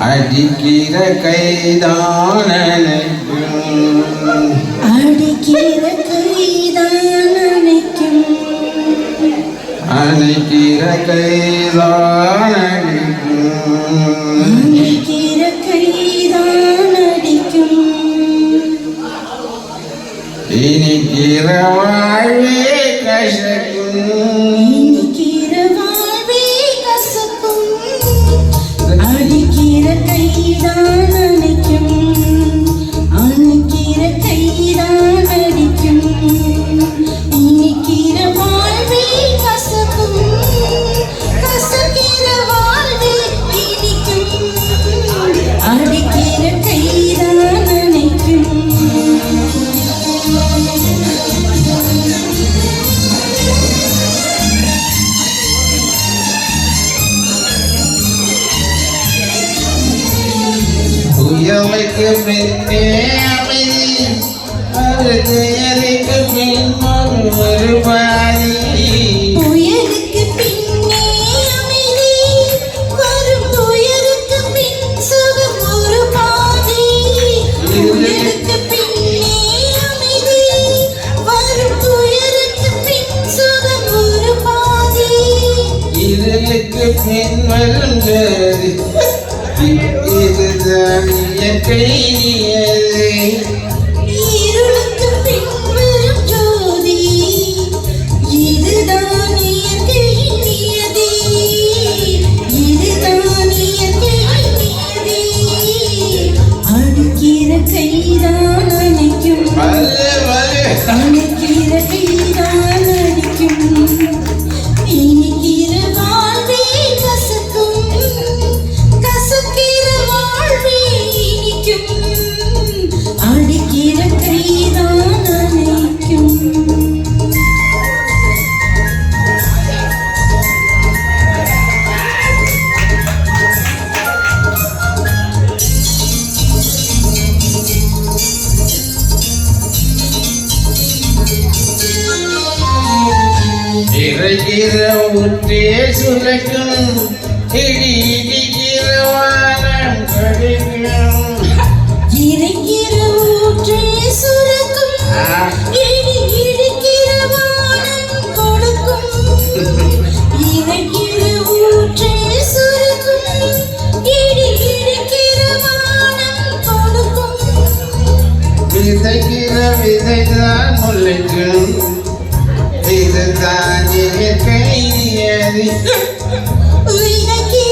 அடிக்கிற கைதான் அடிக்கிற கைதான் அணைக்கும் அணைக்கிற கைதான் அணைக்கிற கைதான் அடிக்கும் இனிக்கிற வாழ்வே கசக்கும் இனிக்கிற வாழ்வே கசக்கும் அடிக்கிற கைதான் அணைக்கும் அணைக்கிற கைதான் அடிக்கும் இனிக்கிற வாழ்வே கசக்கும் கசக்கிற வாழ்வே இனிக்கும் அடிக்கிற கைதான் அணைக்கும் புயலுக்கு பின்னே அமைதி அது துயருக்கு பின் மறுபாதி புயலுக்கு பின்னே அமைதி வரும் துயருக்கு பின் சுகம் ஒரு பாதி புயலுக்கு பின்னே அமைதி வரும் துயருக்கு பின் சுகம் ஒரு பாதி இருளுக்கு பின் வரும் ஜோதி இதுதான் இயற்கை நியதி இருளுக்கு பின் வரும் ஜோதி இதுதான் இயற்கை நியதி இதுதான் இயற்கை நியதி அடிக்கிற கைதான் அணைக்கும் அணைக்கிற கைதான் அடிக்கும் இனிக்கிற வாழ்வே கசக்கும் கசக்கிற வாழ்வே இனிக்கும் அடிக்கிற கைதான் அணைக்கும் இறைகிற ஊற்றே சுரக்கும் இடி இடிக்கிற வானம் கடுக்கும் இறைக்கிற ஊற்றே சுரக்கும் இடி இடிக்கிற வானம் கொடுக்கும் இறைக்கிற ஊற்றே சுரக்கும் இடி இடிக்கிற வானம் கொடுக்கும் விதைக்கிற விதைதான் முளைக்கும் இதுதான் இயற்கை நியதி விதைக்கிற